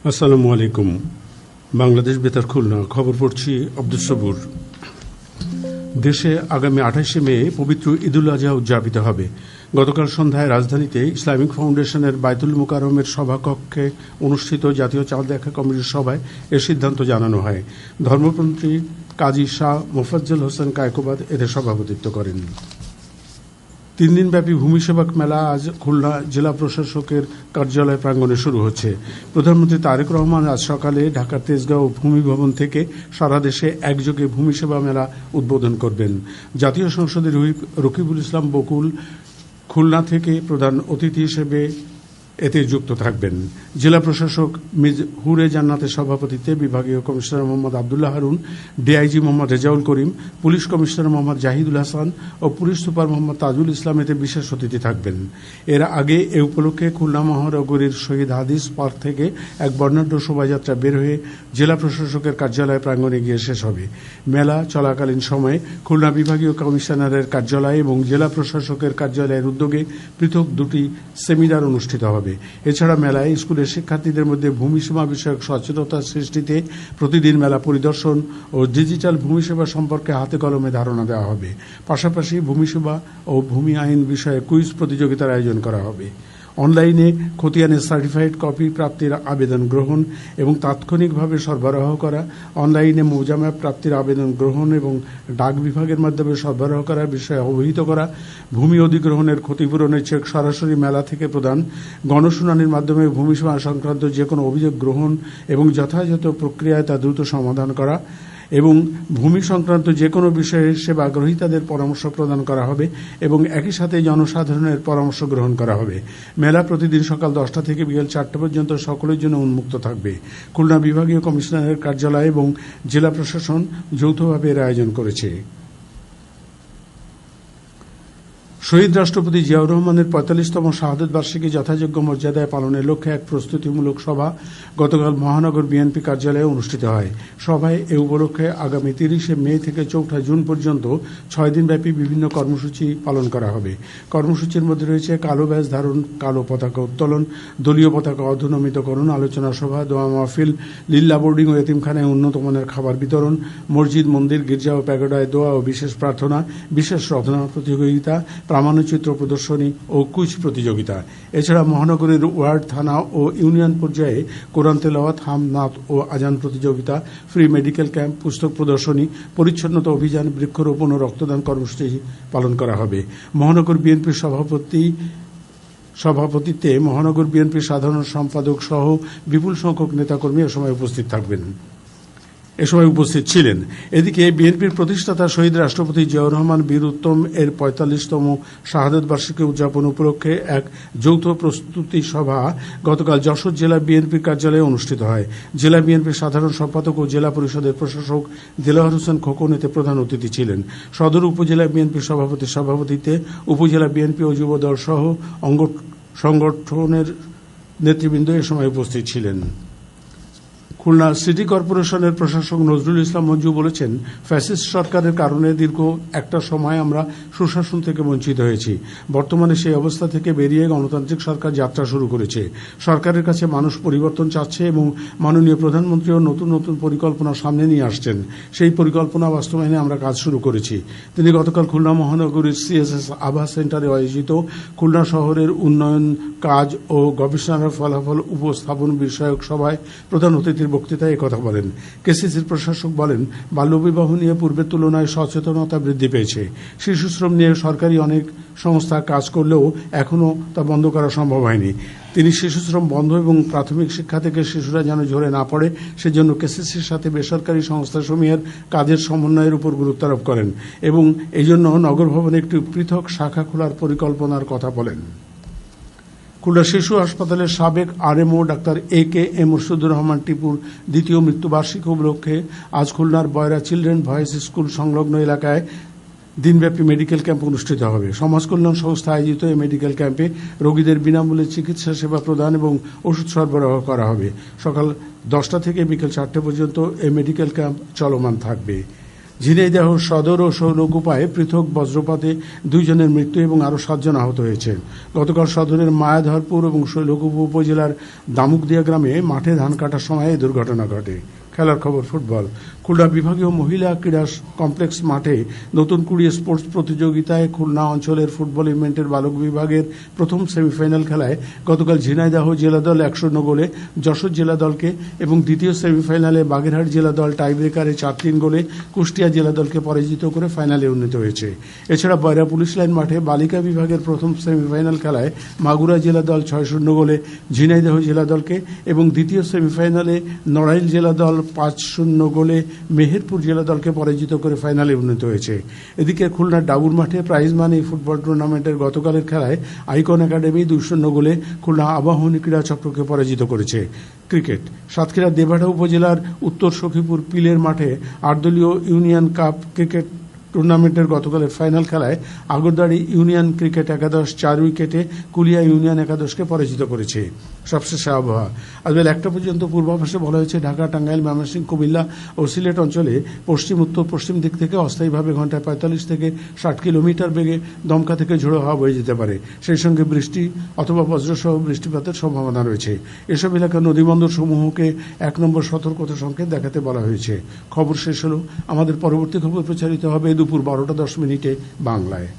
আসসালামু আলাইকুম। বাংলাদেশ বেতার খুলনা, খবর পড়ছি আব্দুস সবুর। দেশে আগামী 28শে মে পবিত্র ঈদুল আজহা উদযাপিত হবে। গতকাল সন্ধ্যায় রাজধানীতে ইসলামিক ফাউন্ডেশনের বায়তুল মুকাররমের সভাকক্ষে অনুষ্ঠিত জাতীয় চাঁদ দেখা কমিটির সভায় এ সিদ্ধান্ত জানানো হয়। ধর্মমন্ত্রী কাজী শাহ মোফাজ্জল হোসেন কায়কোবাদ এতে সভাপতিত্ব করেন। 3 দিনব্যাপী ভূমি সেবক মেলা আজ খুলনা জেলা প্রশাসকের কার্যালয় প্রাঙ্গণে শুরু হচ্ছে। প্রধানমন্ত্রী তারেক রহমান আজ সকালে ঢাকার তেজগাঁও ভূমি ভবন থেকে সারা দেশে একযোগে ভূমি সেবা মেলা উদ্বোধন করবেন। জাতীয় সংসদের হুইপ রকিবুল ইসলাম বকুল খুলনা থেকে প্রধান অতিথি হিসেবে এতে যুক্ত থাকবেন। জেলা প্রশাসক মিজ হুরে জান্নাতের সভাপতিত্বে বিভাগীয় commissioner Mohammad Abdullah Harun, DIG Mohammad Rezaul Karim, police commissioner Mohammad Zahidul Hasan ও পুলিশ সুপার মোহাম্মদ তাজুল ইসলাম এতে বিশেষ অতিথি থাকবেন। এর আগে এ উপলক্ষে খুলনা মহানগরীর শহীদ হাদিস পার্ক থেকে এক বর্ণাঢ্য শোভাযাত্রা বের হয়ে জেলা প্রশাসকের কার্যালয় প্রাঙ্গণে গিয়ে শেষ হবে। মেলা চলাকালীন সময়ে খুলনা বিভাগীয় কমিশনারের কার্যালয় এবং জেলা প্রশাসকের কার্যালয়ের উদ্যোগে পৃথক 2টি সেমিনার অনুষ্ঠিত হবে। এছাড়া মেলায় স্কুলের শিক্ষার্থীদের মধ্যে ভূমি সেবা বিষয়ক সচেতনতা সৃষ্টিতে প্রতিদিন মেলা পরিদর্শন ও ডিজিটাল ভূমি সেবা সম্পর্কে হাতে কলমে ধারণা দেওয়া হবে। পাশাপাশি ভূমি সেবা ও ভূমি আইন বিষয়ে কুইজ প্রতিযোগিতার আয়োজন করা হবে। অনলাইনে খতিয়ানের সার্টিফাইড কপি প্রাপ্তির আবেদন গ্রহণ এবং তাৎক্ষণিকভাবে সরবরাহ করা, অনলাইনে মৌজাম্যাপ প্রাপ্তির আবেদন গ্রহণ এবং ডাক বিভাগের মাধ্যমে সরবরাহ করার বিষয়ে অবহিত করা, ভূমি অধিগ্রহণের ক্ষতিপূরণের চেক সরাসরি মেলা থেকে প্রদান, গণশুনানির মাধ্যমে ভূমি সেবা সংক্রান্ত যে কোনো অভিযোগ গ্রহণ এবং যথাযথ প্রক্রিয়ায় তা দ্রুত সমাধান করা এবং ভূমি সংক্রান্ত যে কোনো বিষয়ে সেবা গ্রহীতাদের পরামর্শ প্রদান করা হবে এবং একই সাথে জনসাধারণের পরামর্শ গ্রহণ করা হবে। মেলা প্রতিদিন সকাল 10টা থেকে বিকেল 4টা পর্যন্ত সকলের জন্য উন্মুক্ত থাকবে। খুলনা বিভাগীয় কমিশনারের কার্যালয় এবং জেলা প্রশাসন যৌথভাবে এর আয়োজন করেছে। শহীদ রাষ্ট্রপতি জিয়াউর রহমানের 45তম শাহাদত বার্ষিকী যথাযোগ্য মর্যাদায় পালনের লক্ষ্যে এক প্রস্তুতিমূলক সভা গতকাল মহানগর বিএনপি কার্যালয়ে অনুষ্ঠিত হয়। সভায় এ উপলক্ষে আগামী 30শে মে থেকে 4ঠা জুন পর্যন্ত 6 দিনব্যাপী বিভিন্ন কর্মসূচি পালন করা হবে। কর্মসূচির মধ্যে রয়েছে কালো ব্যাজ ধারণ, কালো পতাকা উত্তোলন, দলীয় পতাকা অধুনমিতকরণ, আলোচনা সভা, দোয়া মাহফিল, লিল্লা বোর্ডিং ও এতিমখানায় উন্নত মানের খাবার বিতরণ, মসজিদ, মন্দির, গির্জা ও প্যাগোডায় দোয়া ও বিশেষ প্রার্থনা, বিশেষ রচনা প্রতিযোগিতা, প্রামাণ্যচিত্র প্রদর্শনী ও কুইজ প্রতিযোগিতা। এছাড়া মহানগরীর ওয়ার্ড, থানা ও ইউনিয়ন পর্যায়ে কোরআন তেলাওয়াত, হামনাত ও আজান প্রতিযোগিতা, ফ্রি মেডিকেল ক্যাম্প, পুস্তক প্রদর্শনী, পরিচ্ছন্নতা অভিযান, বৃক্ষরোপণ ও রক্তদান কর্মসূচি পালন করা হবে। মহানগর বিএনপির সভাপতিত্বে মহানগর বিএনপির সাধারণ সম্পাদক সহ বিপুল সংখ্যক নেতাকর্মী এ সময় উপস্থিত ছিলেন। এদিকে বিএনপির প্রতিষ্ঠাতা শহীদ রাষ্ট্রপতি জিয়াউর রহমান বীর উত্তম এর 45তম শাহাদত বার্ষিকী উদযাপন উপলক্ষে এক যৌথ প্রস্তুতি সভা গতকাল যশোর জেলা বিএনপির কার্যালয়ে অনুষ্ঠিত হয়। জেলা বিএনপির সাধারণ সম্পাদক ও জেলা পরিষদের প্রশাসক দেলোয়ার হোসেন খোকন এতে প্রধান অতিথি ছিলেন। সদর উপজেলা বিএনপির সভাপতির সভাপতিত্বে উপজেলা বিএনপি ও যুবদল সহ অঙ্গ সংগঠনের নেতৃবৃন্দ এ সময় উপস্থিত ছিলেন। খুলনা সিটি কর্পোরেশনের প্রশাসক নজরুল ইসলাম মঞ্জু বলেছেন, ফ্যাসিস্ট সরকারের কারণে দীর্ঘ একটা সময় আমরা সুশাসন থেকে বঞ্চিত হয়েছি। বর্তমানে সেই অবস্থা থেকে বেরিয়ে গণতান্ত্রিক সরকার যাত্রা শুরু করেছে। সরকারের কাছে মানুষ পরিবর্তন চাচ্ছে এবং মাননীয় প্রধানমন্ত্রীও নতুন নতুন পরিকল্পনা সামনে নিয়ে আসছেন। সেই পরিকল্পনা বাস্তবায়নে আমরা কাজ শুরু করেছি। তিনি গতকাল খুলনা মহানগরীর সিএসএস আভা সেন্টারে আয়োজিত খুলনা শহরের উন্নয়ন কাজ ও গবেষণার ফলাফল উপস্থাপন বিষয়ক সভায় প্রধান অতিথির বক্তৃতায় একথা বলেন। কেসিসির প্রশাসক বলেন, বাল্যবিবাহ নিয়ে পূর্বের তুলনায় সচেতনতা বৃদ্ধি পেয়েছে। শিশুশ্রম নিয়ে সরকারি অনেক সংস্থা কাজ করলেও এখনও তা বন্ধ করা সম্ভব হয়নি। তিনি শিশুশ্রম বন্ধ এবং প্রাথমিক শিক্ষা থেকে শিশুরা যেন ঝরে না পড়ে সেজন্য কেসিসির সাথে বেসরকারি সংস্থাসমূহের কাজের সমন্বয়ের উপর গুরুত্ব আরোপ করেন এবং এই জন্য নগর ভবনে একটি পৃথক শাখা খোলার পরিকল্পনার কথা বলেন। খুলনা শিশু হাসপাতালের সাবেক আরএমও ডাক্তার AKM মুর্শিদুর রহমান টিপুর দ্বিতীয় মৃত্যুবার্ষিকী উপলক্ষে আজ খুলনার বয়রা চিলড্রেন ভয়েস স্কুল সংলগ্ন এলাকায় দিনব্যাপী মেডিকেল ক্যাম্প অনুষ্ঠিত হবে। সমাজ কল্যাণ সংস্থা আয়োজিত এই মেডিকেল ক্যাম্পে রোগীদের বিনামূল্যে চিকিৎসা সেবা প্রদান এবং ওষুধ সরবরাহ করা হবে। সকাল 10টা থেকে বিকেল 4টে পর্যন্ত এই মেডিকেল ক্যাম্প চলমান থাকবে। ঝিনাইদহ সদর ও শৈলকুপায় পৃথক বজ্রপাতে 2 জনের মৃত্যু এবং আরও 7 জন আহত হয়েছেন। গতকাল সদরের মায়াধরপুর এবং শৈলকুপা উপজেলার দামুকদিয়া গ্রামে মাঠে ধান কাটার সময় এই দুর্ঘটনা ঘটে। খেলার খবর ফুটবল। খুলনা বিভাগীয় মহিলা ক্রীড়া কমপ্লেক্স মাঠে নতুন কুড়ি স্পোর্টস প্রতিযোগিতায় খুলনা অঞ্চলের ফুটবল ইভেন্টের বালক বিভাগের প্রথম সেমিফাইনাল খেলায় গতকাল ঝিনাইদহ জেলা দল 1-0 গোলে যশোর জেলা দলকে এবং দ্বিতীয় সেমিফাইনালে বাগেরহাট জেলা দল টাইব্রেকারে 4-3 গোলে কুষ্টিয়া জেলা দলকে পরাজিত করে ফাইনালে উন্নীত হয়েছে। এছাড়া বয়রা পুলিশ লাইন মাঠে বালিকা বিভাগের প্রথম সেমিফাইনাল খেলায় মাগুরা জেলা দল 6-0 গোলে ঝিনাইদহ জেলা দলকে এবং দ্বিতীয় সেমিফাইনালে নড়াইল জেলা দল 5-0 গোলে মেহেরপুর জেলা দলকে পরাজিত করে ফাইনালে উন্নীত হয়েছে। এদিকে খুলনার ডাবুর মাঠে প্রাইজ মানি ফুটবল টুর্নামেন্টের গতকালের খেলায় আইকন একাডেমি 2-0 গোলে খুলনা আবাহনী ক্রীড়া চক্রকে পরাজিত করেছে। ক্রিকেট। সাতক্ষীরার দেবাড়া উপজেলার উত্তর সখীপুর পিলের মাঠে 8 দলীয় ইউনিয়ন কাপ ক্রিকেট টুর্নামেন্টের গতকালের ফাইনাল খেলায় আগরদাড়ি ইউনিয়ন ক্রিকেট একাদশ 4 উইকেটে কুলিয়া ইউনিয়ন একাদশকে পরাজিত করেছে। সবশেষে আবহাওয়া। আজ বেলা 1টা পর্যন্ত পূর্বাভাসে বলা হয়েছে ঢাকা, টাঙ্গাইল, ময়মনসিংহ, কুমিল্লা ও সিলেট অঞ্চলে পশ্চিম উত্তর পশ্চিম দিক থেকে অস্থায়ীভাবে ঘন্টায় 45 থেকে 60 কিলোমিটার বেগে দমকা থেকে ঝোড়ো হাওয়া বয়ে যেতে পারে। সেই সঙ্গে বৃষ্টি অথবা বজ্রসহ বৃষ্টিপাতের সম্ভাবনা রয়েছে। এসব এলাকার নদীবন্দর সমূহকে 1 নম্বর সতর্কতা সংকেত দেখাতে বলা হয়েছে। খবর শেষ হলো। আমাদের পরবর্তী খবর প্রচারিত হবে দুপুর 12টা 10 মিনিটে বাংলায়।